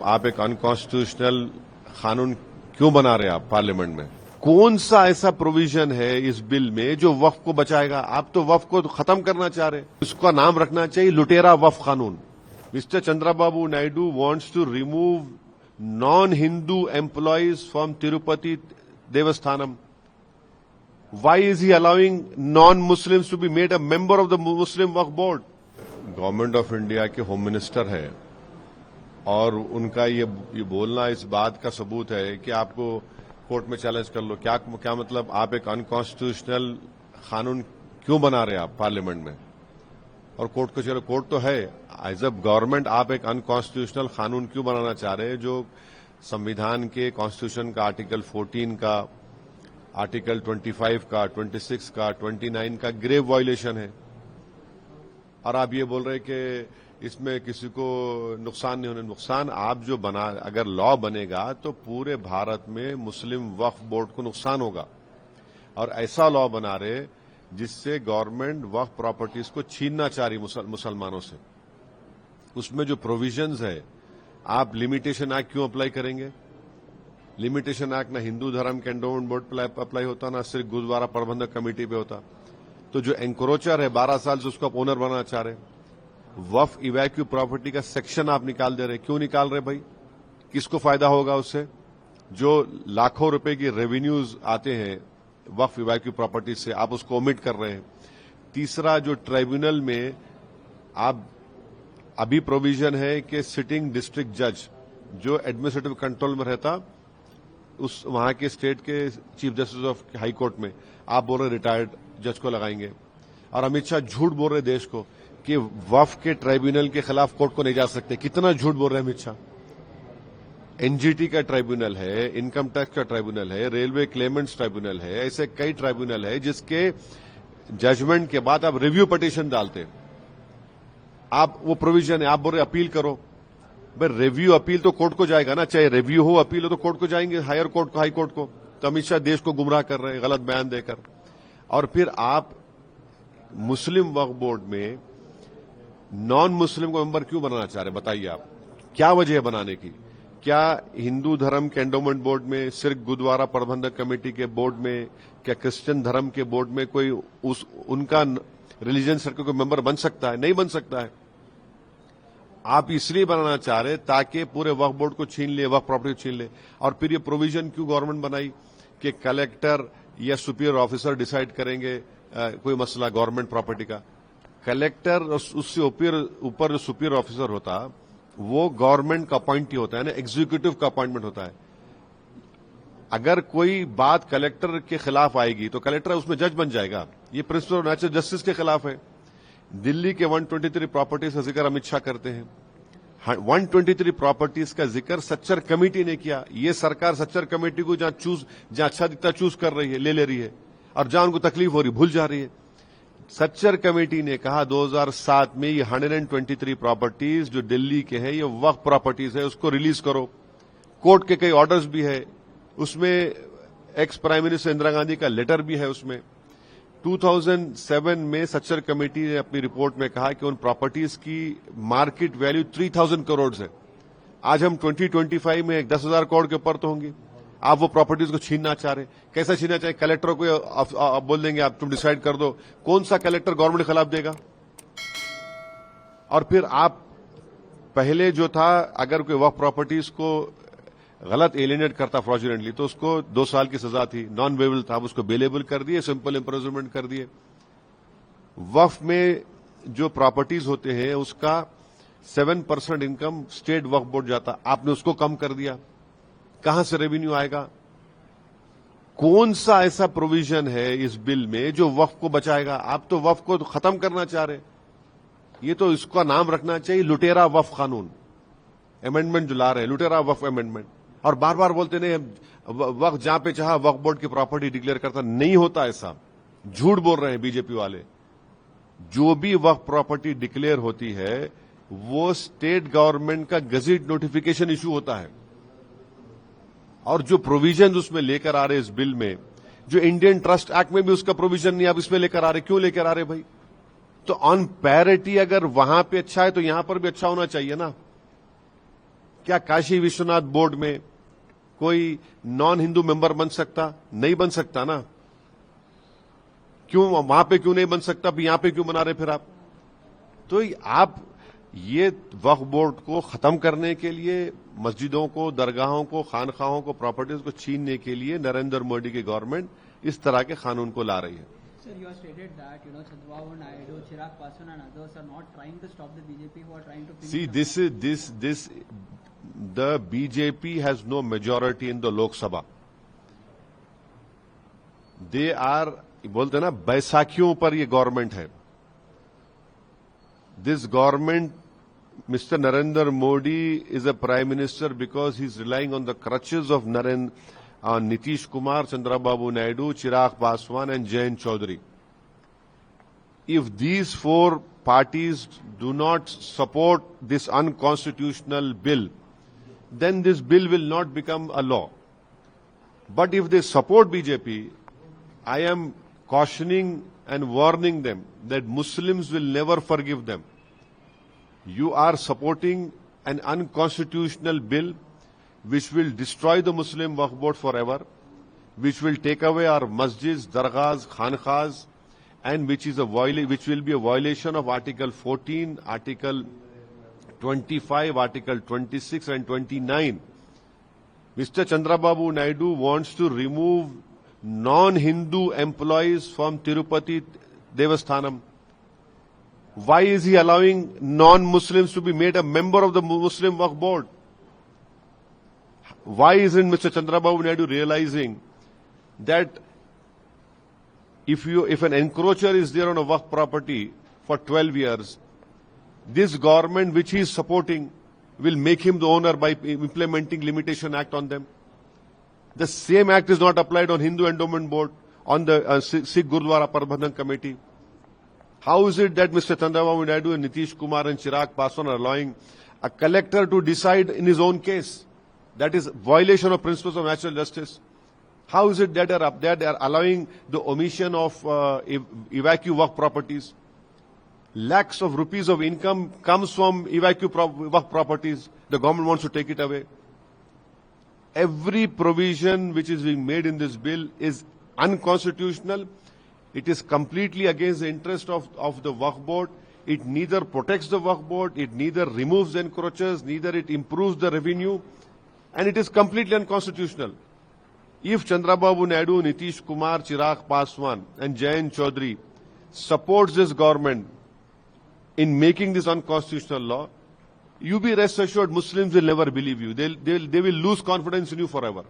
आप एक अनकॉन्स्टिट्यूशनल कानून क्यों बना रहे हैं आप पार्लियामेंट में? कौन सा ऐसा प्रोविजन है इस बिल में जो वक्फ को बचाएगा? आप तो वक्फ को खत्म करना चाह रहे हैं। उसका नाम रखना चाहिए लुटेरा वक्फ कानून। Mister Chandrababu Naidu wants to remove non-Hindu employees from Tirupati Devasthanam. Why is he allowing non-Muslims to be made a member of the Muslim Waqf Board? Government of India के होम मिनिस्टर है और उनका ये बोलना इस बात का सबूत है कि आपको कोर्ट में चैलेंज कर लो। क्या मतलब आप एक अनकॉन्स्टिट्यूशनल कानून क्यों बना रहे हैं आप पार्लियामेंट में? और कोर्ट को चलो, कोर्ट तो है। एज अ गवर्नमेंट आप एक अनकॉन्स्टिट्यूशनल कानून क्यों बनाना चाह रहे हैं जो संविधान के कॉन्स्टिट्यूशन का आर्टिकल 14 का, आर्टिकल 25 का, 26 का, 29 का ग्रेव वायलेशन है। और आप ये बोल रहे हैं कि इसमें किसी को नुकसान नहीं होने। नुकसान आप जो अगर लॉ बनेगा तो पूरे भारत में मुस्लिम वक्फ बोर्ड को नुकसान होगा। और ऐसा लॉ बना रहे जिससे गवर्नमेंट वक्फ प्रॉपर्टीज को छीनना चाह रही मुसलमानों से। उसमें जो प्रोविजंस है, आप लिमिटेशन एक्ट क्यों अप्लाई करेंगे? लिमिटेशन एक्ट ना हिंदू धर्म के एंडोमेंट बोर्ड पर अप्लाई होता, ना सिर्फ गुरुद्वारा प्रबंधक कमेटी पे होता। तो जो एंक्रोचर है 12 साल से उसको आप ओनर बनाना चाह रहे। वक्फ इवैक्यू प्रॉपर्टी का सेक्शन आप निकाल दे रहे। क्यों निकाल रहे भाई? किसको फायदा होगा उससे? जो लाखों रुपए की रेवेन्यूज आते हैं वक्फ इवैक्यू प्रॉपर्टी से, आप उसको ओमिट कर रहे हैं। तीसरा, जो ट्राइब्यूनल में आप अभी प्रोविजन है कि सिटिंग डिस्ट्रिक्ट जज जो एडमिनिस्ट्रेटिव कंट्रोल में रहता, उस वहां के स्टेट के chief justice of high court में आप बोल रहे रिटायर्ड जज को लगाएंगे। और अमित शाह झूठ बोल रहे देश को कि वक्फ के ट्राइब्यूनल के खिलाफ कोर्ट को नहीं जा सकते। कितना झूठ बोल रहे अमित शाह। एनजीटी का ट्राइब्यूनल है, इनकम टैक्स का ट्राइब्यूनल है, रेलवे क्लेमेंट्स ट्राइब्यूनल है, ऐसे कई ट्राइब्यूनल है जिसके जजमेंट के बाद आप रिव्यू पिटीशन डालते। आप वो प्रोविजन है, आप बोल रहे अपील करो। भाई रिव्यू अपील तो कोर्ट को जाएगा ना, चाहे रिव्यू हो अपील हो तो कोर्ट को जाएंगे, हायर कोर्ट को, हाई कोर्ट को। तो अमित शाह देश को गुमराह कर रहे हैं गलत बयान देकर। और फिर आप मुस्लिम वक्फ बोर्ड में नॉन मुस्लिम को मेंबर क्यों बनाना चाह रहे? बताइए आप, क्या वजह है बनाने की? क्या हिंदू धर्म के एंडोमेंट बोर्ड में, सिर्फ गुरुद्वारा प्रबंधक कमेटी के बोर्ड में, क्या क्रिश्चियन धर्म के बोर्ड में कोई उनका रिलीजन सर्कल को मेंबर बन सकता है? नहीं बन सकता है। आप इसलिए बनाना चाह रहे ताकि पूरे वक्फ बोर्ड को छीन ले, वक्फ प्रॉपर्टी को छीन ले। और फिर ये प्रोविजन क्यों गवर्नमेंट बनाई कि कलेक्टर या सुपीरियर ऑफिसर डिसाइड करेंगे कोई मसला गवर्नमेंट प्रॉपर्टी का? कलेक्टर उससे ऊपर जो सुपीरियर ऑफिसर होता वो गवर्नमेंट का अपॉइंटी होता है ना, एग्जीक्यूटिव का अपॉइंटमेंट होता है। अगर कोई बात कलेक्टर के खिलाफ आएगी तो कलेक्टर उसमें जज बन जाएगा। ये प्रिंसिपल ऑफ नेचुरल जस्टिस के खिलाफ है। दिल्ली के 123 प्रॉपर्टीज का जिक्र अमित शाह करते हैं। 123 प्रॉपर्टीज का जिक्र सच्चर कमेटी ने किया। ये सरकार सच्चर कमेटी को जहां अच्छा दिखता चूज कर रही है, ले रही है, और जहां उनको तकलीफ हो रही भूल जा रही है। सच्चर कमेटी ने कहा 2007 में ये 123 प्रॉपर्टीज जो दिल्ली के हैं ये वक्फ प्रॉपर्टीज है, उसको रिलीज करो। कोर्ट के कई ऑर्डर्स भी है उसमें, ex prime minister Indira Gandhi का लेटर भी है उसमें। 2007 में सच्चर कमेटी ने अपनी रिपोर्ट में कहा कि उन प्रॉपर्टीज की मार्केट वैल्यू 3000 करोड़ है। आज हम 2025 में 10,000 करोड़ के ऊपर तो होंगी। आप वो प्रॉपर्टीज को छीनना चाह रहे। कैसा छीनना चाहे? कलेक्टर को बोल देंगे आप तुम डिसाइड कर दो। कौन सा कलेक्टर गवर्नमेंट के खिलाफ देगा? और फिर आप पहले जो था, अगर कोई वक्फ प्रॉपर्टीज को गलत एलिनेट करता फ्रॉडुलेंटली तो उसको 2 साल की सजा थी, नॉन बेलेबल था, उसको बेलेबल कर दिए, सिंपल इम्प्रिजनमेंट कर दिए। वक्फ में जो प्रॉपर्टीज होते हैं उसका 7% इनकम स्टेट वक्फ बोर्ड जाता, आपने उसको कम कर दिया। कहां से रेवेन्यू आएगा? कौन सा ऐसा प्रोविजन है इस बिल में जो वक्फ को बचाएगा? आप तो वक्फ को खत्म करना चाह रहे। ये तो इसका नाम रखना चाहिए लुटेरा वक्फ कानून। अमेंडमेंट जो ला रहे हैं लुटेरा वक्फ अमेंडमेंट। और बार बार बोलते नहीं वक्फ जहां पे चाहा वक्फ बोर्ड की प्रॉपर्टी डिक्लेयर करता, नहीं होता ऐसा। झूठ बोल रहे हैं बीजेपी वाले। जो भी वक्फ प्रॉपर्टी डिक्लेयर होती है वो स्टेट गवर्नमेंट का गजेट नोटिफिकेशन इशू होता है। और जो प्रोविजन उसमें लेकर आ रहे इस बिल में, जो इंडियन ट्रस्ट एक्ट में भी उसका प्रोविजन नहीं आप इसमें लेकर आ रहे। क्यों लेकर आ रहे भाई? तो ऑन पैरिटी अगर वहां पे अच्छा है तो यहां पर भी अच्छा होना चाहिए ना। کیا کاشی وشوناتھ بورڈ میں کوئی نان ہندو ممبر بن سکتا؟ نہیں بن سکتا نا. کیوں وہاں پہ کیوں نہیں بن سکتا؟ یہاں پہ کیوں بنا رہے پھر آپ؟ تو آپ یہ وقف بورڈ کو ختم کرنے کے لیے مسجدوں کو، درگاہوں کو، خانخواہوں کو، پراپرٹیز کو چھیننے کے لیے نریندر مودی کی گورنمنٹ اس طرح کے قانون کو لا رہی ہے. Sir, you have stated that, Chandrababu Naidu, Chirag Paswan and others are not trying to stop the BJP who are trying to finish. See, the BJP has no majority in the Lok Sabha. They are, بولتے نا بیساکھیوں پر یہ government ہے. This government, Mr. Narendra Modi is a prime minister because he's relying on the crutches of Nitish Kumar, Chandrababu Naidu, Chirag Paswan and Jayant Chaudhary. If these four parties do not support this unconstitutional bill, then this bill will not become a law. But if they support BJP, I am cautioning and warning them that Muslims will never forgive them. You are supporting an unconstitutional bill which will destroy the Muslim Waqf Board forever, which will take away our masjids, dargahs, khankhas, and which will be a violation of Article 14, Article 25, Article 26 and 29. Mr. Chandrababu Naidu wants to remove non-Hindu employees from Tirupati Devasthanam. Why is he allowing non-Muslims to be made a member of the Muslim Waqf Board? Why isn't Mr. Chandrababu Naidu realizing that if an encroacher is there on a Waqf property for 12 years, this government which he is supporting will make him the owner by implementing Limitation Act on them? The same act is not applied on Hindu Endowment Board, on the Sikh Gurudwara Prabandhan Committee. How is it that Mr. Chandrababu Naidu and Nitish Kumar and Chirag Paswan are allowing a collector to decide in his own case? That is violation of principles of natural justice. How is it that they are allowing the omission of evacuee Waqf properties? Lakhs of rupees of income comes from evacuee Waqf properties. The government wants to take it away. Every provision which is being made in this bill is unconstitutional. It is completely against the interest of the Waqf Board. It neither protects the Waqf Board, it neither removes the encroachers, neither it improves the revenue, and it is completely unconstitutional. If Chandrababu Naidu, Nitish Kumar, Chirag Paswan and Jayant Chaudhary supports this government in making this unconstitutional law, you be rest assured Muslims will never believe you. They will lose confidence in you forever.